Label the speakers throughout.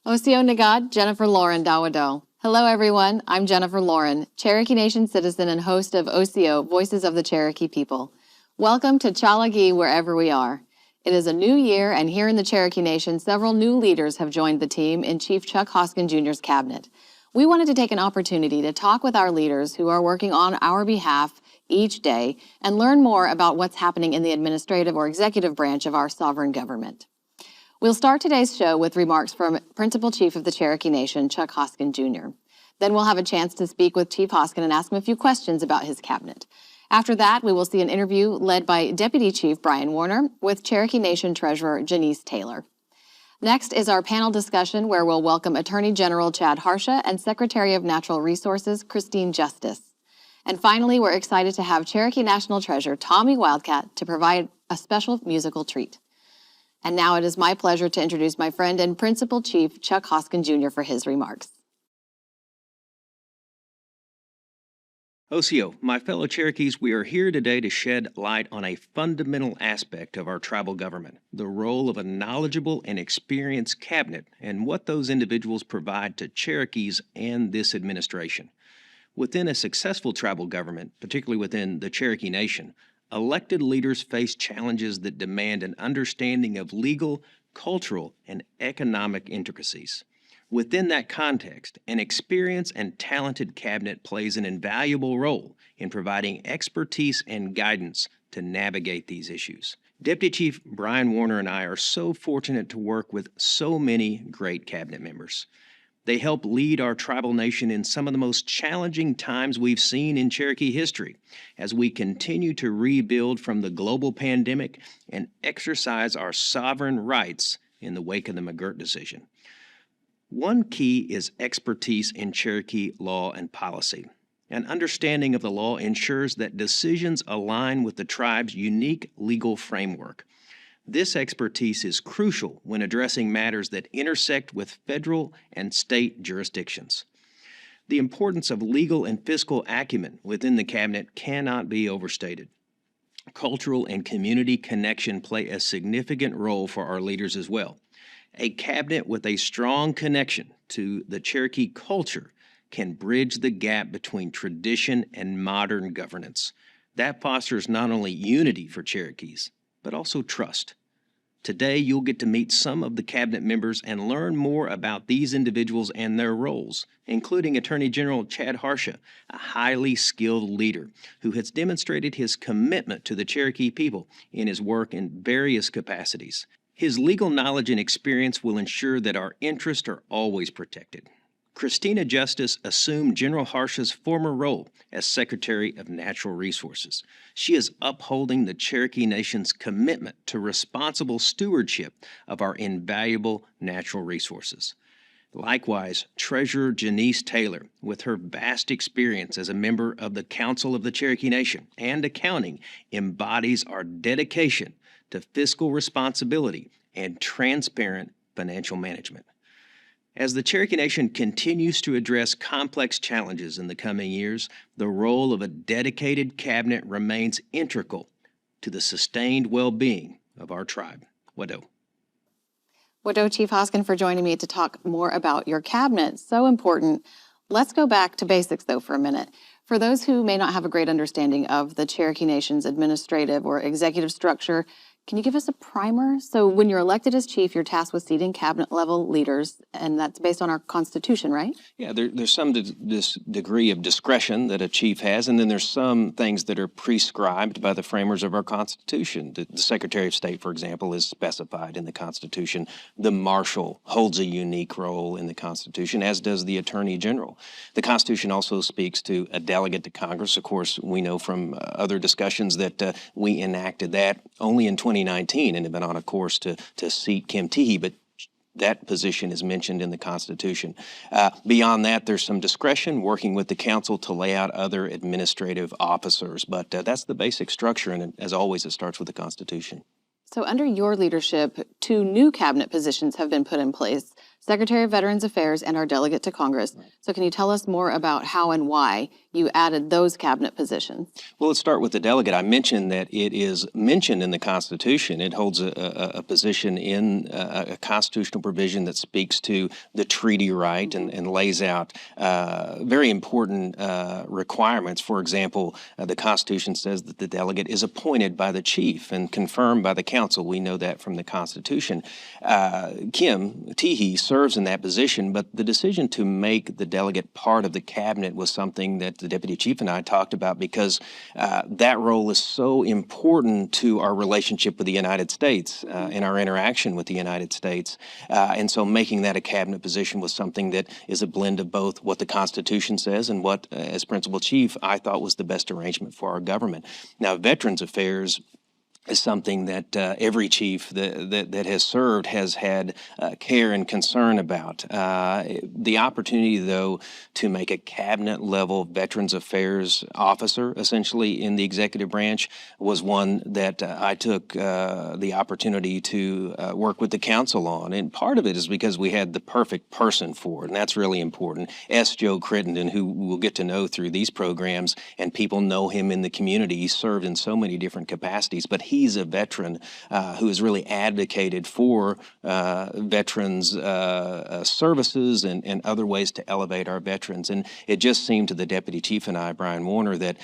Speaker 1: Osio Nagad, Jennifer Lauren Dawado. Hello, everyone. I'm Jennifer Lauren, Cherokee Nation citizen and host of Osio, Voices of the Cherokee People. Welcome to Chalagi, wherever we are. It is a new year, and here in the Cherokee Nation, several new leaders have joined the team in Chief Chuck Hoskin Jr.'s cabinet. We wanted to take an opportunity to talk with our leaders who are working on our behalf each day and learn more about what's happening in the administrative or executive branch of our sovereign government. We'll start today's show with remarks from Principal Chief of the Cherokee Nation, Chuck Hoskin Jr. Then we'll have a chance to speak with Chief Hoskin and ask him a few questions about his cabinet. After that, we will see an interview led by Deputy Chief Bryan Warner with Cherokee Nation Treasurer Janice Taylor. Next is our panel discussion where we'll welcome Attorney General Chad Harsha and Secretary of Natural Resources Christine Justice. And finally, we're excited to have Cherokee National Treasurer Tommy Wildcat to provide a special musical treat. And now it is my pleasure to introduce my friend and Principal Chief Chuck Hoskin Jr. for his remarks.
Speaker 2: Osio, my fellow Cherokees, we are here today to shed light on a fundamental aspect of our tribal government, the role of a knowledgeable and experienced cabinet and what those individuals provide to Cherokees and this administration. Within a successful tribal government, particularly within the Cherokee Nation, elected leaders face challenges that demand an understanding of legal, cultural, and economic intricacies. Within that context, an experienced and talented cabinet plays an invaluable role in providing expertise and guidance to navigate these issues. Deputy Chief Bryan Warner and I are so fortunate to work with so many great cabinet members. They help lead our tribal nation in some of the most challenging times we've seen in Cherokee history as we continue to rebuild from the global pandemic and exercise our sovereign rights in the wake of the McGirt decision. One key is expertise in Cherokee law and policy. An understanding of the law ensures that decisions align with the tribe's unique legal framework. This expertise is crucial when addressing matters that intersect with federal and state jurisdictions. The importance of legal and fiscal acumen within the cabinet cannot be overstated. Cultural and community connection play a significant role for our leaders as well. A cabinet with a strong connection to the Cherokee culture can bridge the gap between tradition and modern governance. That fosters not only unity for Cherokees, but also trust. Today, you'll get to meet some of the cabinet members and learn more about these individuals and their roles, including Attorney General Chad Harsha, a highly skilled leader who has demonstrated his commitment to the Cherokee people in his work in various capacities. His legal knowledge and experience will ensure that our interests are always protected. Christina Justice assumed General Harsha's former role as Secretary of Natural Resources. She is upholding the Cherokee Nation's commitment to responsible stewardship of our invaluable natural resources. Likewise, Treasurer Janice Taylor, with her vast experience as a member of the Council of the Cherokee Nation and accounting, embodies our dedication to fiscal responsibility and transparent financial management. As the Cherokee Nation continues to address complex challenges in the coming years, the role of a dedicated cabinet remains integral to the sustained well-being of our tribe. Wado.
Speaker 1: Wado, Chief Hoskin, for joining me to talk more about your cabinet. So important. Let's go back to basics, though, for a minute. For those who may not have a great understanding of the Cherokee Nation's administrative or executive structure, can you give us a primer? So when you're elected as chief, you're tasked with seating cabinet-level leaders, and that's based on our Constitution, right?
Speaker 2: Yeah, there's some degree of discretion that a chief has, and then there's some things that are prescribed by the framers of our Constitution. The Secretary of State, for example, is specified in the Constitution. The Marshal holds a unique role in the Constitution, as does the Attorney General. The Constitution also speaks to a delegate to Congress. Of course, we know from other discussions that we enacted that only in 2019 and have been on a course to seat Kim Teehee, but that position is mentioned in the Constitution. Beyond that, there's some discretion working with the council to lay out other administrative officers, but that's the basic structure, and as always, it starts with the Constitution.
Speaker 1: So under your leadership, 2 new cabinet positions have been put in place, Secretary of Veterans Affairs and our delegate to Congress. Right. So can you tell us more about how and why you added those cabinet positions?
Speaker 2: Well, let's start with the delegate. I mentioned that it is mentioned in the Constitution. It holds a position in a constitutional provision that speaks to the treaty right and lays out very important requirements. For example, the Constitution says that the delegate is appointed by the chief and confirmed by the council. We know that from the Constitution. Kim Teehee serves in that position, but the decision to make the delegate part of the cabinet was something that the deputy chief and I talked about because that role is so important to our relationship with the United States and our interaction with the United States. And so making that a cabinet position was something that is a blend of both what the Constitution says and what, as Principal Chief, I thought was the best arrangement for our government. Now, Veterans Affairs is something that every chief that has served has had care and concern about. The opportunity, though, to make a cabinet-level Veterans Affairs officer, essentially, in the executive branch was one that I took the opportunity to work with the council on. And part of it is because we had the perfect person for it, and that's really important. Joe Crittenden, who we'll get to know through these programs, and people know him in the community. He served in so many different capacities, but he's a veteran who has really advocated for veterans services and other ways to elevate our veterans. And it just seemed to the deputy chief and I, Bryan Warner, that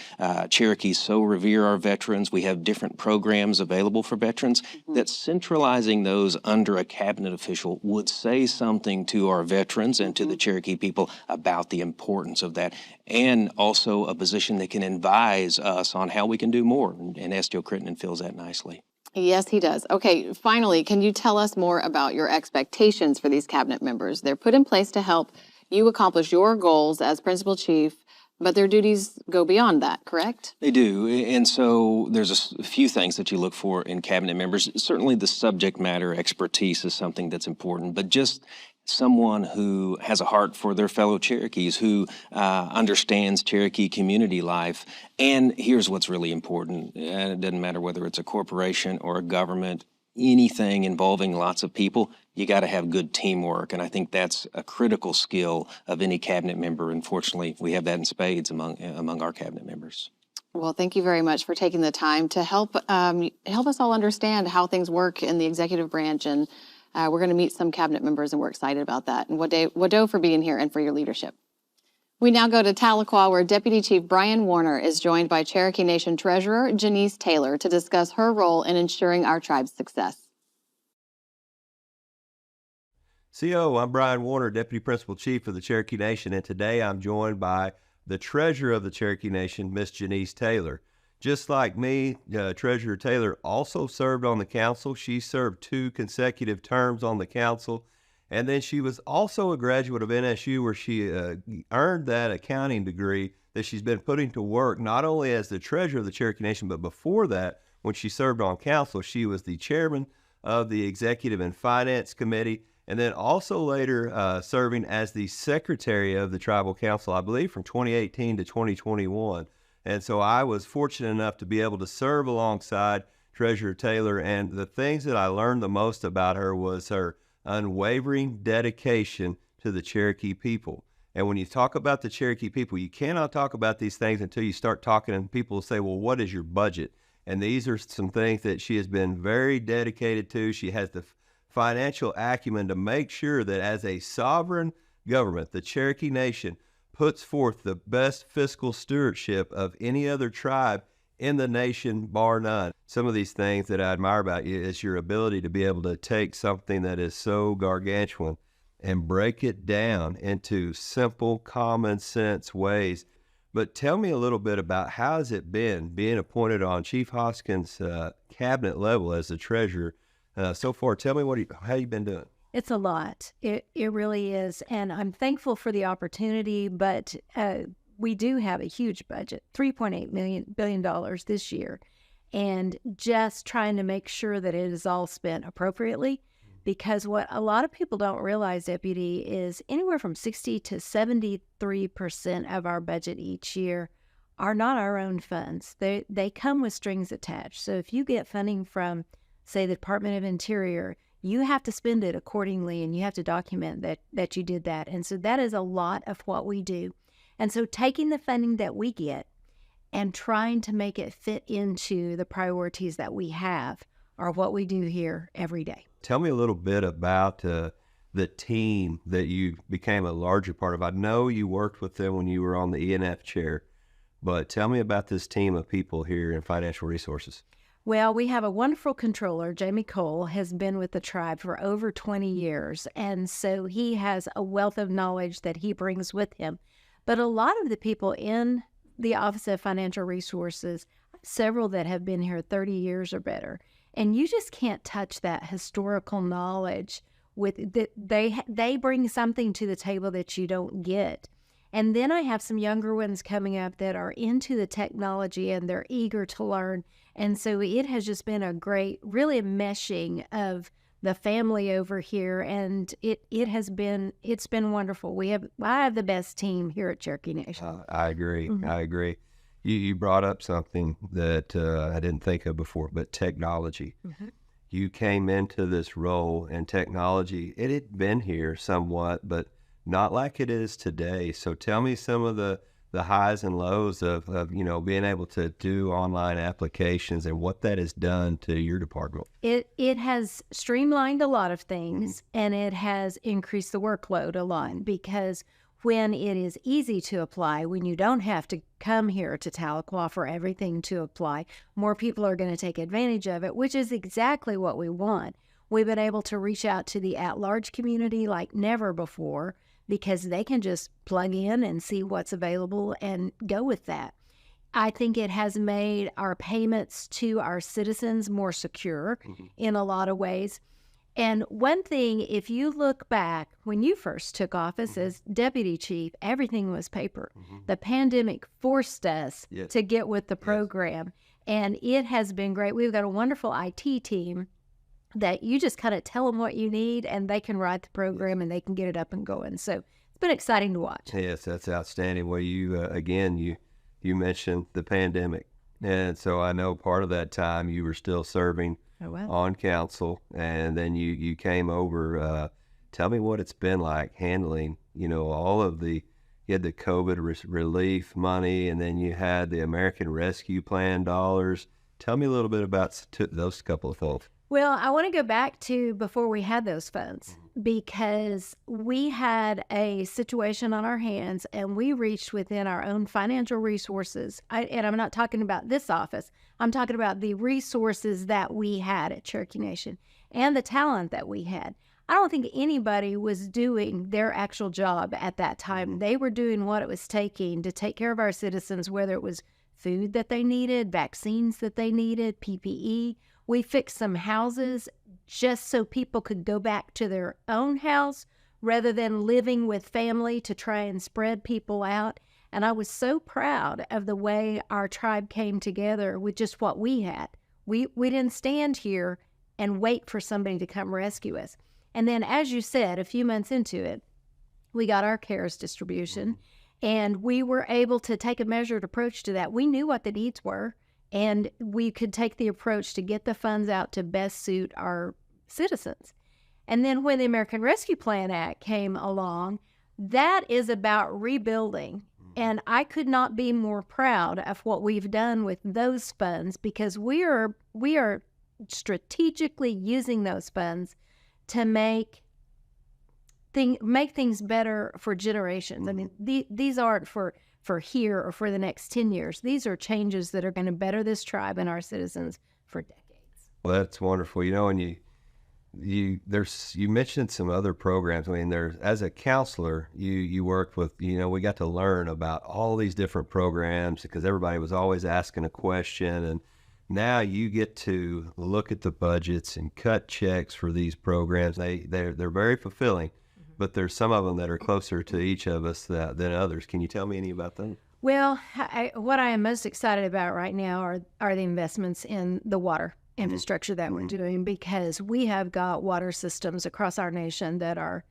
Speaker 2: Cherokees so revere our veterans. We have different programs available for veterans, that centralizing those under a cabinet official would say something to our veterans and to the Cherokee people about the importance of that, and also a position that can advise us on how we can do more. And Joe Crittenden fills that nicely.
Speaker 1: Yes, he does. Okay, finally, can you tell us more about your expectations for these cabinet members? They're put in place to help you accomplish your goals as principal chief, but their duties go beyond that, correct?
Speaker 2: They do. And so there's a few things that you look for in cabinet members. Certainly the subject matter expertise is something that's important, but just someone who has a heart for their fellow Cherokees, who understands Cherokee community life. And here's what's really important. It doesn't matter whether it's a corporation or a government, anything involving lots of people, you got to have good teamwork. And I think that's a critical skill of any cabinet member. Unfortunately, we have that in spades among our cabinet members.
Speaker 1: Well, thank you very much for taking the time to help us all understand how things work in the executive branch. And we're going to meet some cabinet members, and we're excited about that. And Wado for being here and for your leadership. We now go to Tahlequah, where Deputy Chief Bryan Warner is joined by Cherokee Nation Treasurer Janice Taylor to discuss her role in ensuring our tribe's success.
Speaker 3: CO, I'm Bryan Warner, Deputy Principal Chief of the Cherokee Nation, and today I'm joined by the Treasurer of the Cherokee Nation, Miss Janice Taylor. Just like me, Treasurer Taylor also served on the council. She served 2 consecutive terms on the council, and then she was also a graduate of NSU, where she earned that accounting degree that she's been putting to work not only as the Treasurer of the Cherokee Nation, but before that, when she served on council, she was the Chairman of the Executive and Finance Committee, and then also later serving as the Secretary of the Tribal Council, I believe, from 2018 to 2021. And so I was fortunate enough to be able to serve alongside Treasurer Taylor, and the things that I learned the most about her was her unwavering dedication to the Cherokee people. And when you talk about the Cherokee people, you cannot talk about these things until you start talking, and people will say, well, what is your budget? And these are some things that she has been very dedicated to. She has the financial acumen to make sure that as a sovereign government, the Cherokee Nation puts forth the best fiscal stewardship of any other tribe in the nation, bar none. Some of these things that I admire about you is your ability to be able to take something that is so gargantuan and break it down into simple, common sense ways. But tell me a little bit about how has it been being appointed on Chief Hoskin's cabinet level as the treasurer so far. Tell me how you've been doing.
Speaker 4: It's a lot. It really is. And I'm thankful for the opportunity, but we do have a huge budget, $3.8 billion this year, and just trying to make sure that it is all spent appropriately, because what a lot of people don't realize, Deputy, is anywhere from 60 to 73% of our budget each year are not our own funds. They come with strings attached. So if you get funding from, say, the Department of Interior, you have to spend it accordingly, and you have to document that you did that. And so that is a lot of what we do. And so taking the funding that we get and trying to make it fit into the priorities that we have are what we do here every day.
Speaker 3: Tell me a little bit about the team that you became a larger part of. I know you worked with them when you were on the E&F chair, but tell me about this team of people here in financial resources.
Speaker 4: Well, we have a wonderful controller. Jamie Cole has been with the tribe for over 20 years, and so he has a wealth of knowledge that he brings with him. But a lot of the people in the Office of Financial Resources, several that have been here 30 years or better, and you just can't touch that historical knowledge with that. They bring something to the table that you don't get. And then I have some younger ones coming up that are into the technology and they're eager to learn. And so it has just been a great, really a meshing of the family over here. And it's been wonderful. I have the best team here at Cherokee Nation.
Speaker 3: I agree. I agree. You brought up something that I didn't think of before, but technology. You came into this role and technology, it had been here somewhat, but not like it is today. So tell me some of the highs and lows of being able to do online applications and what that has done to your department.
Speaker 4: It has streamlined a lot of things, and it has increased the workload a lot, because when it is easy to apply, when you don't have to come here to Tahlequah for everything to apply, more people are going to take advantage of it, which is exactly what we want. We've been able to reach out to the at-large community like never before, because they can just plug in and see what's available and go with that. I think it has made our payments to our citizens more secure in a lot of ways. And one thing, if you look back, when you first took office as deputy chief, everything was paper. The pandemic forced us to get with the program, and it has been great. We've got a wonderful IT team that you just kind of tell them what you need, and they can write the program and they can get it up and going. So it's been exciting to watch.
Speaker 3: Yes, that's outstanding. Well, you mentioned the pandemic, and so I know part of that time you were still serving on council, and then you came over. Tell me what it's been like handling, all of you had the COVID relief money, and then you had the American Rescue Plan dollars. Tell me a little bit about those couple of things.
Speaker 4: Well, I want to go back to before we had those funds, because we had a situation on our hands and we reached within our own financial resources. And I'm not talking about this office. I'm talking about the resources that we had at Cherokee Nation and the talent that we had. I don't think anybody was doing their actual job at that time. They were doing what it was taking to take care of our citizens, whether it was food that they needed, vaccines that they needed, PPE. We fixed some houses just so people could go back to their own house rather than living with family to try and spread people out. And I was so proud of the way our tribe came together with just what we had. We didn't stand here and wait for somebody to come rescue us. And then, as you said, a few months into it, we got our CARES distribution, and we were able to take a measured approach to that. We knew what the needs were, and we could take the approach to get the funds out to best suit our citizens. And then when the American Rescue Plan Act came along, that is about rebuilding. And I could not be more proud of what we've done with those funds, because we are strategically using those funds to make things better for generations. I mean, these aren't for here or for the next 10 years. These are changes that are going to better this tribe and our citizens for decades.
Speaker 3: Well, that's wonderful. And you mentioned some other programs. I mean, as a counselor, you worked with, we got to learn about all these different programs because everybody was always asking a question, and now you get to look at the budgets and cut checks for these programs. They're very fulfilling, but there's some of them that are closer to each of us than others. Can you tell me any about them?
Speaker 4: Well, what I am most excited about right now are the investments in the water infrastructure that we're doing, because we have got water systems across our nation that are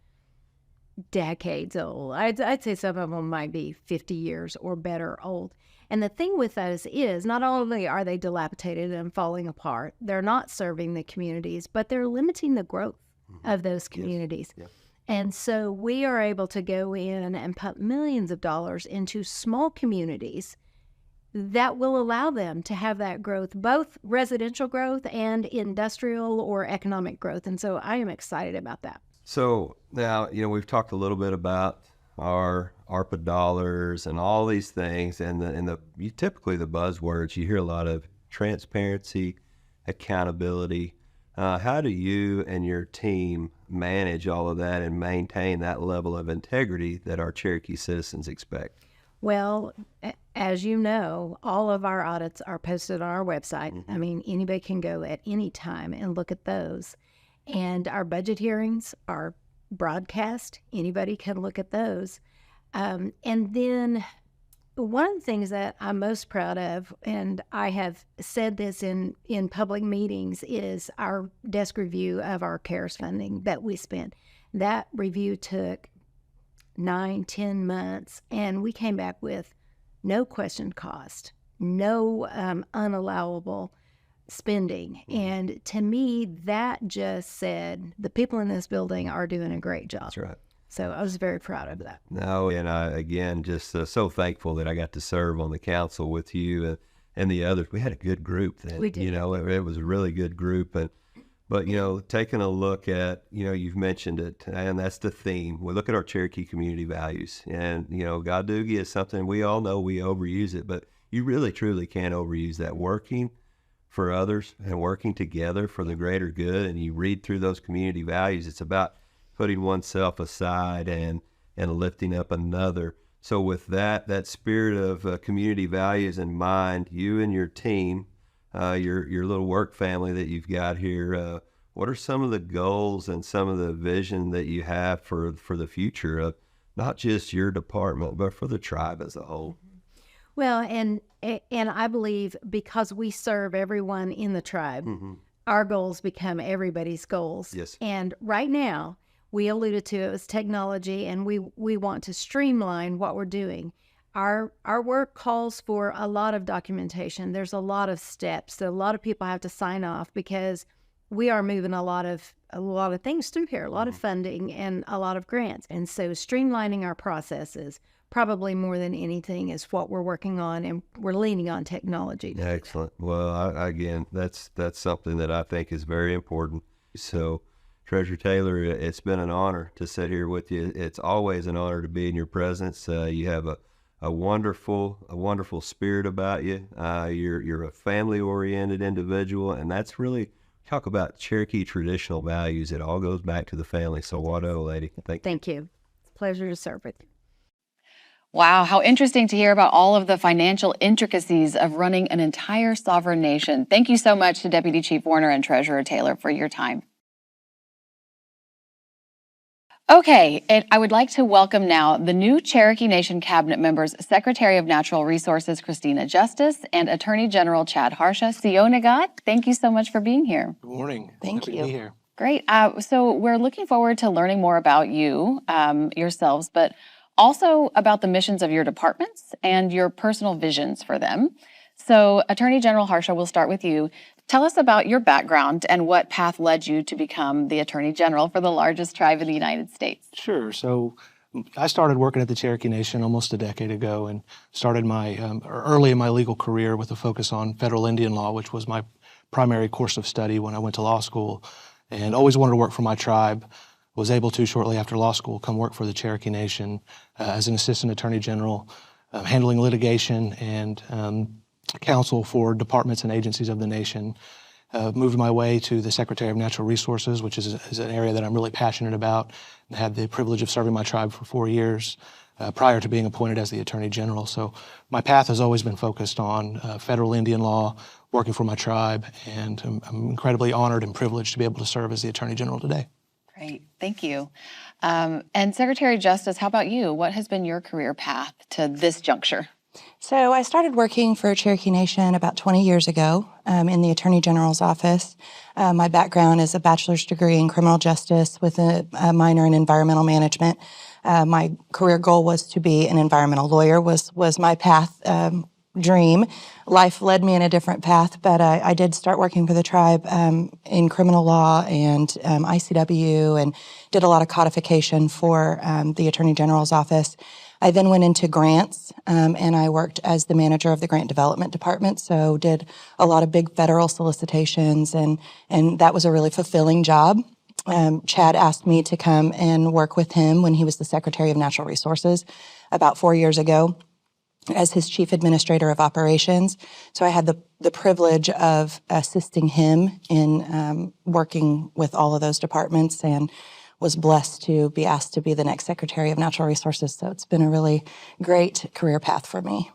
Speaker 4: decades old. I'd say some of them might be 50 years or better old. And the thing with those is not only are they dilapidated and falling apart, they're not serving the communities, but they're limiting the growth of those communities.
Speaker 3: Yes.
Speaker 4: And so we are able to go in and put millions of dollars into small communities that will allow them to have that growth, both residential growth and industrial or economic growth. And so I am excited about that.
Speaker 3: So now, we've talked a little bit about our ARPA dollars and all these things, and typically the buzzwords, you hear a lot of transparency, accountability. How do you and your team manage all of that and maintain that level of integrity that our Cherokee citizens expect?
Speaker 4: Well, as you know, all of our audits are posted on our website.
Speaker 3: Mm-hmm.
Speaker 4: I mean, anybody can go at any time and look at those. And our budget hearings are broadcast. Anybody can look at those. And then one of the things that I'm most proud of, and I have said this in public meetings, is our desk review of our CARES funding that we spent. That review took 9-10 months, and we came back with no questioned cost, no unallowable spending. And to me, that just said the people in this building are doing a great job.
Speaker 3: That's right.
Speaker 4: So I was very proud of that.
Speaker 3: No, and I, again, just so thankful that I got to serve on the council with you and the others. We had a good group then.
Speaker 4: We did.
Speaker 3: It was a really good group. But, taking a look at, you've mentioned it, and that's the theme. We look at our Cherokee community values. And, Godoogie is something we all know we overuse it, but you really, truly can't overuse that. Working for others and working together for the greater good. And you read through those community values, it's about putting oneself aside and lifting up another. So with that spirit of community values in mind, you and your team, your little work family that you've got here, what are some of the goals and some of the vision that you have for the future of not just your department, but for the tribe as a whole?
Speaker 4: Well, and I believe because we serve everyone in the tribe, our goals become everybody's goals.
Speaker 3: Yes.
Speaker 4: And right now, we alluded to it was technology, and we want to streamline what we're doing. Our work calls for a lot of documentation. There's a lot of steps. So a lot of people have to sign off because we are moving a lot of things through here, a lot of funding and a lot of grants. And so streamlining our processes, probably more than anything, is what we're working on, and we're leaning on technology.
Speaker 3: Excellent. Well, again, that's something that I think is very important. So, Treasurer Taylor, it's been an honor to sit here with you. It's always an honor to be in your presence. You have a wonderful spirit about you. You're a family-oriented individual, and that's really, talk about Cherokee traditional values. It all goes back to the family. So, Wado, lady,
Speaker 4: Thank you. It's a pleasure to serve with you.
Speaker 1: Wow, how interesting to hear about all of the financial intricacies of running an entire sovereign nation. Thank you so much to Deputy Chief Warner and Treasurer Taylor for your time. Okay, I would like to welcome now the new Cherokee Nation Cabinet members, Secretary of Natural Resources Christina Justice and Attorney General Chad Harsha. Sionagat, thank you so much for being here.
Speaker 5: Good morning.
Speaker 1: Thank
Speaker 5: Happy
Speaker 1: you.
Speaker 5: to be here.
Speaker 1: Great. So we're looking forward to learning more about you, yourselves, but also about the missions of your departments and your personal visions for them. So Attorney General Harsha, we'll start with you. Tell us about your background and what path led you to become the Attorney General for the largest tribe in the United States.
Speaker 5: Sure. So I started working at the Cherokee Nation almost a decade ago and started my early in my legal career with a focus on federal Indian law, which was my primary course of study when I went to law school, and always wanted to work for my tribe. Was able to, shortly after law school, come work for the Cherokee Nation as an assistant attorney general, handling litigation and counsel for departments and agencies of the nation. Moved my way to the Secretary of Natural Resources, which is an area that I'm really passionate about, and had the privilege of serving my tribe for 4 years prior to being appointed as the Attorney General. So my path has always been focused on federal Indian law, working for my tribe, and I'm incredibly honored and privileged to be able to serve as the Attorney General today.
Speaker 1: Great, thank you. And Secretary of Justice, how about you? What has been your career path to this juncture?
Speaker 6: So I started working for Cherokee Nation about 20 years ago in the Attorney General's office. My background is a bachelor's degree in criminal justice with a minor in environmental management. My career goal was to be an environmental lawyer, was my path dream. Life led me in a different path, but I did start working for the tribe in criminal law and ICW, and did a lot of codification for the Attorney General's office. I then went into grants, and I worked as the manager of the grant development department, so did a lot of big federal solicitations, and that was a really fulfilling job. Chad asked me to come and work with him when he was the Secretary of Natural Resources about 4 years ago as his Chief Administrator of Operations. So I had the privilege of assisting him in working with all of those departments, and was blessed to be asked to be the next Secretary of Natural Resources. So it's been a really great career path for me.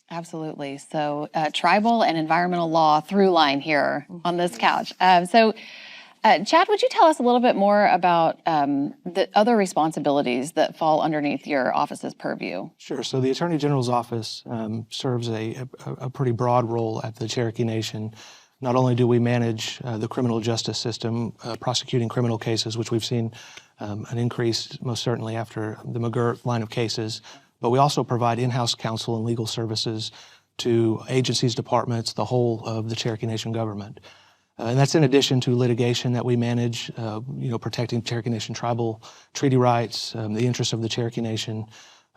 Speaker 1: Absolutely. So tribal and environmental law through line here on this couch. Chad, would you tell us a little bit more about the other responsibilities that fall underneath your office's purview?
Speaker 5: Sure. So the Attorney General's office serves a pretty broad role at the Cherokee Nation. Not only do we manage the criminal justice system, prosecuting criminal cases, which we've seen an increase most certainly after the McGirt line of cases, but we also provide in-house counsel and legal services to agencies, departments, the whole of the Cherokee Nation government. And that's in addition to litigation that we manage, protecting Cherokee Nation tribal treaty rights, the interests of the Cherokee Nation,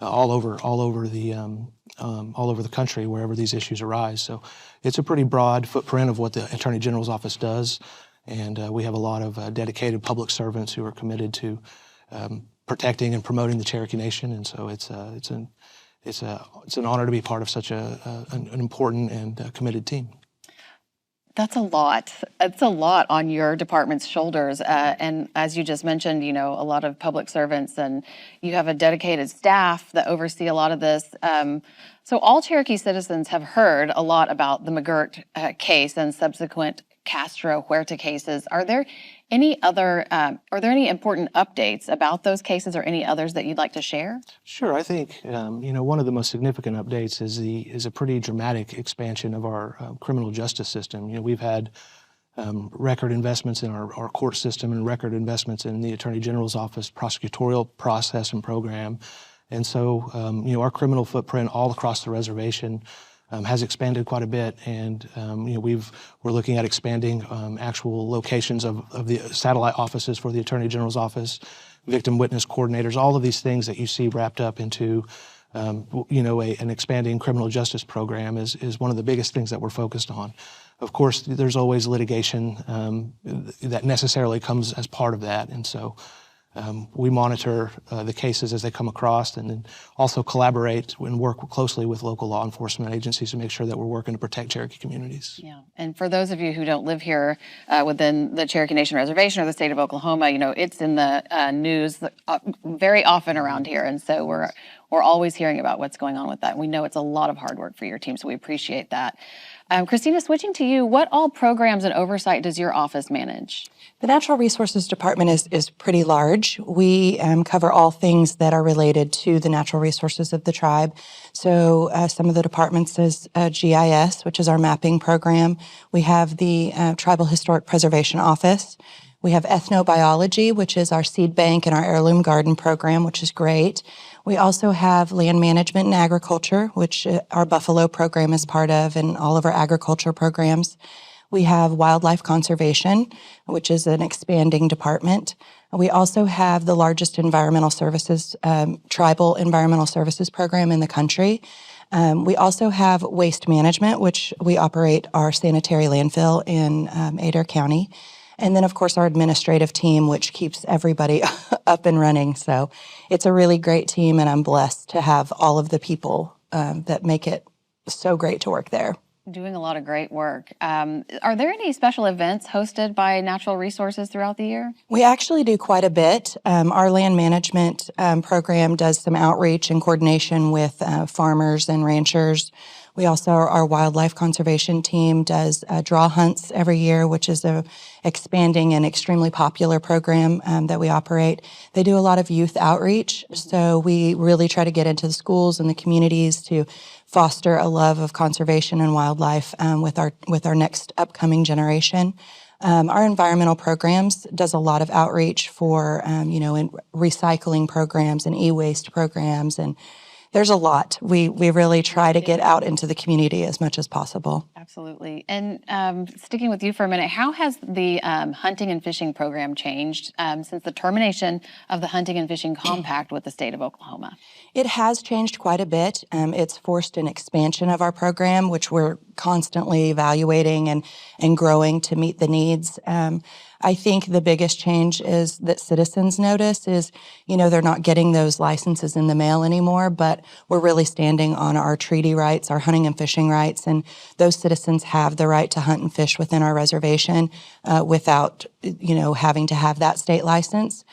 Speaker 5: all over the country wherever these issues arise. So it's a pretty broad footprint of what the Attorney General's office does, and we have a lot of dedicated public servants who are committed to protecting and promoting the Cherokee Nation. And so it's an honor to be part of such an important and committed team.
Speaker 1: That's a lot. It's a lot on your department's shoulders. And as you just mentioned, a lot of public servants, and you have a dedicated staff that oversee a lot of this. So all Cherokee citizens have heard a lot about the McGirt case and subsequent Castro Huerta cases. Are there any important updates about those cases, or any others that you'd like to share?
Speaker 5: Sure. I think one of the most significant updates is a pretty dramatic expansion of our criminal justice system. We've had record investments in our court system, and record investments in the Attorney General's office prosecutorial process and program, and so our criminal footprint all across the reservation has expanded quite a bit, and we're looking at expanding actual locations of the satellite offices for the Attorney General's office, victim witness coordinators, all of these things that you see wrapped up into an expanding criminal justice program is one of the biggest things that we're focused on. Of course, there's always litigation that necessarily comes as part of that, and so we monitor the cases as they come across, and then also collaborate and work closely with local law enforcement agencies to make sure that we're working to protect Cherokee communities.
Speaker 1: Yeah, and for those of you who don't live here within the Cherokee Nation Reservation or the state of Oklahoma, it's in the news very often around here, and so we're always hearing about what's going on with that. We know it's a lot of hard work for your team, so we appreciate that. Christina, switching to you, what all programs and oversight does your office manage?
Speaker 6: The Natural Resources Department is pretty large. We cover all things that are related to the natural resources of the tribe. So some of the departments is GIS, which is our mapping program. We have the Tribal Historic Preservation Office. We have ethnobiology, which is our seed bank and our heirloom garden program, which is great. We also have land management and agriculture, which our Buffalo program is part of, and all of our agriculture programs. We have wildlife conservation, which is an expanding department. We also have the largest environmental services, tribal environmental services program in the country. We also have waste management, which we operate our sanitary landfill in Adair County. And then, of course, our administrative team, which keeps everybody up and running. So it's a really great team, and I'm blessed to have all of the people that make it so great to work there.
Speaker 1: Doing a lot of great work. Are there any special events hosted by Natural Resources throughout the year?
Speaker 6: We actually do quite a bit. Our land management program does some outreach and coordination with farmers and ranchers. We also, our wildlife conservation team does draw hunts every year, which is a expanding and extremely popular program that we operate. They do a lot of youth outreach, so we really try to get into the schools and the communities to foster a love of conservation and wildlife with our next upcoming generation. Our environmental programs does a lot of outreach for in recycling programs and e-waste programs, and there's a lot. We really try to get out into the community as much as possible.
Speaker 1: Absolutely. And sticking with you for a minute, how has the hunting and fishing program changed since the termination of the hunting and fishing compact with the state of Oklahoma?
Speaker 6: It has changed quite a bit. It's forced an expansion of our program, which we're constantly evaluating and growing to meet the needs. I think the biggest change is that citizens notice is, they're not getting those licenses in the mail anymore, but we're really standing on our treaty rights, our hunting and fishing rights, and those citizens have the right to hunt and fish within our reservation without, having to have that state license.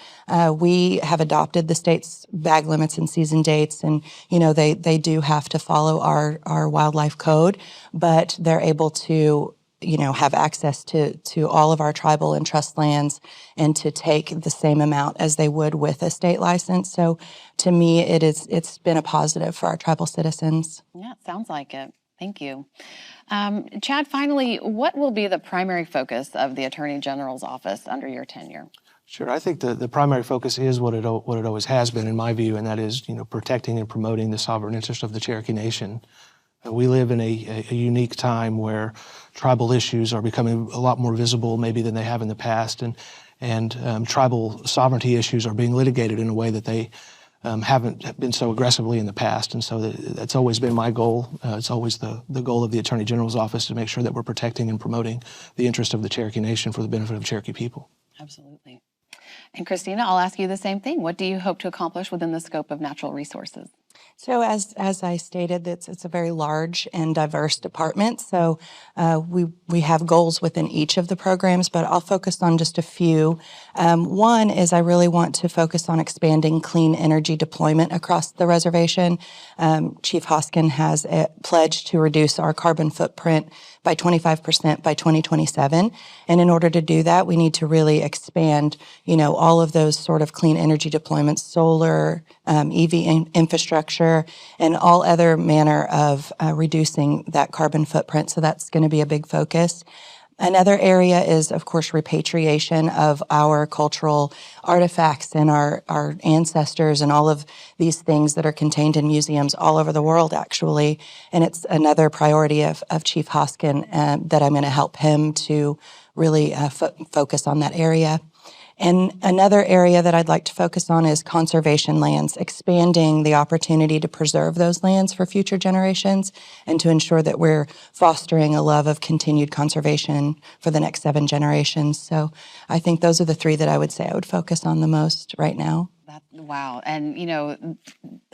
Speaker 6: We have adopted the state's bag limits and season dates, and, they do have to follow our wildlife code, but they're able to have access to all of our tribal and trust lands and to take the same amount as they would with a state license. So to me, it's been a positive for our tribal citizens.
Speaker 1: Yeah, it sounds like it. Thank you. Chad, finally, what will be the primary focus of the Attorney General's office under your tenure?
Speaker 5: Sure. I think the primary focus is what it always has been, in my view, and that is, protecting and promoting the sovereign interest of the Cherokee Nation. We live in a unique time where tribal issues are becoming a lot more visible maybe than they have in the past, and tribal sovereignty issues are being litigated in a way that they haven't been so aggressively in the past. And so that's always been my goal. It's always the goal of the Attorney General's office to make sure that we're protecting and promoting the interest of the Cherokee Nation for the benefit of Cherokee people.
Speaker 1: Absolutely. And Christina, I'll ask you the same thing. What do you hope to accomplish within the scope of natural resources?
Speaker 6: So as I stated, it's a very large and diverse department. So we have goals within each of the programs, but I'll focus on just a few. One is I really want to focus on expanding clean energy deployment across the reservation. Chief Hoskin has a pledge to reduce our carbon footprint by 25% by 2027. And in order to do that, we need to really expand, all of those sort of clean energy deployments, solar, EV infrastructure, and all other manner of reducing that carbon footprint. So that's going to be a big focus. Another area is, of course, repatriation of our cultural artifacts and our ancestors and all of these things that are contained in museums all over the world, actually. And it's another priority of Chief Hoskin that I'm going to help him to really focus on that area. And another area that I'd like to focus on is conservation lands, expanding the opportunity to preserve those lands for future generations and to ensure that we're fostering a love of continued conservation for the next 7 generations. So I think those are the 3 that I would say I would focus on the most right now.
Speaker 1: Wow. And,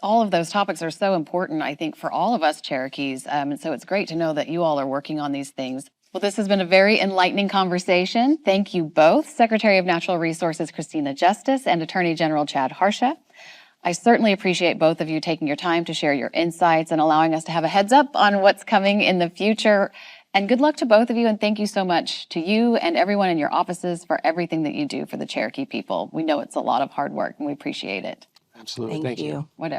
Speaker 1: all of those topics are so important, I think, for all of us Cherokees. And so it's great to know that you all are working on these things. Well, this has been a very enlightening conversation. Thank you both, Secretary of Natural Resources Christina Justice and Attorney General Chad Harsha. I certainly appreciate both of you taking your time to share your insights and allowing us to have a heads up on what's coming in the future. And good luck to both of you, and thank you so much to you and everyone in your offices for everything that you do for the Cherokee people. We know it's a lot of hard work, and we appreciate it.
Speaker 5: Absolutely.
Speaker 6: Thank you.
Speaker 1: What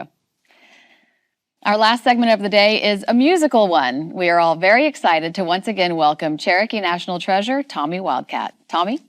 Speaker 1: Our last segment of the day is a musical one. We are all very excited to once again welcome Cherokee National Treasure, Tommy Wildcat. Tommy?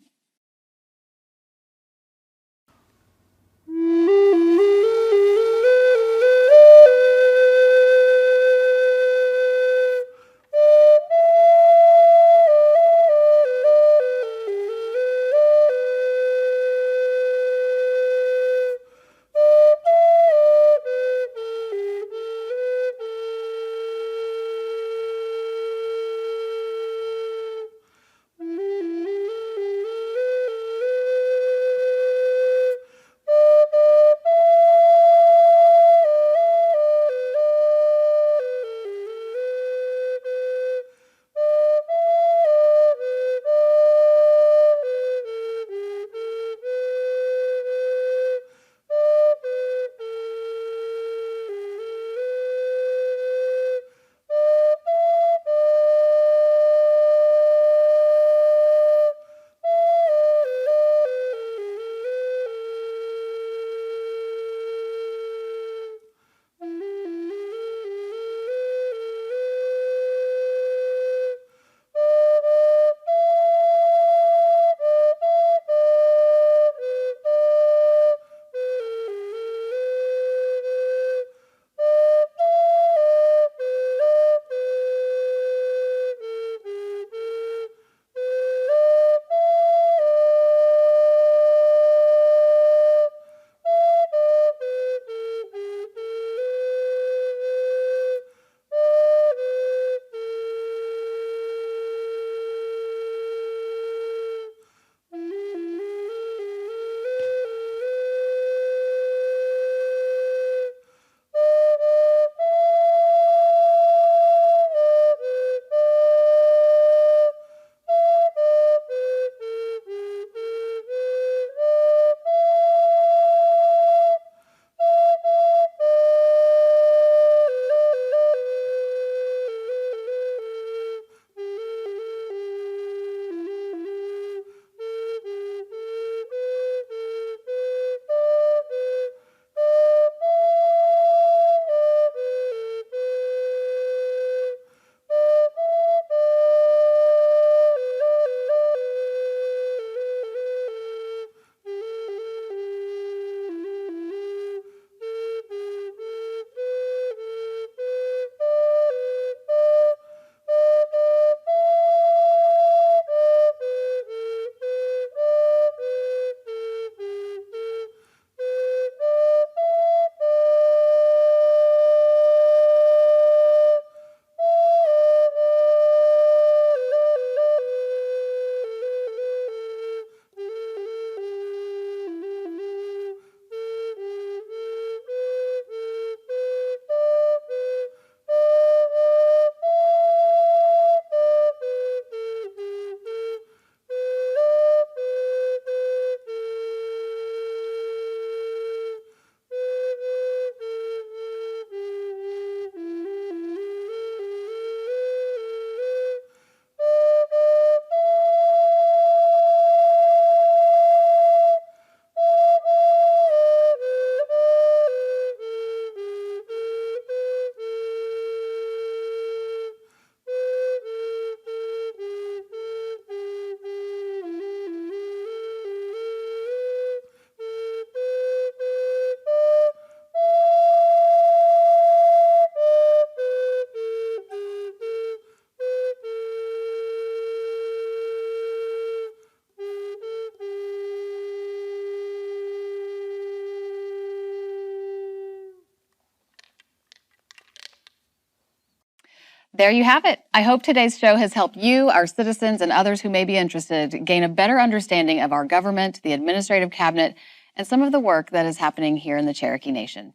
Speaker 1: There you have it. I hope today's show has helped you, our citizens, and others who may be interested gain a better understanding of our government, the administrative cabinet, and some of the work that is happening here in the Cherokee Nation.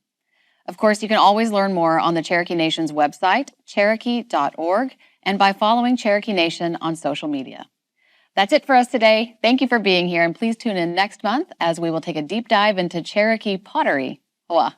Speaker 1: Of course, you can always learn more on the Cherokee Nation's website, cherokee.org, and by following Cherokee Nation on social media. That's it for us today. Thank you for being here, and please tune in next month as we will take a deep dive into Cherokee pottery. Hoa.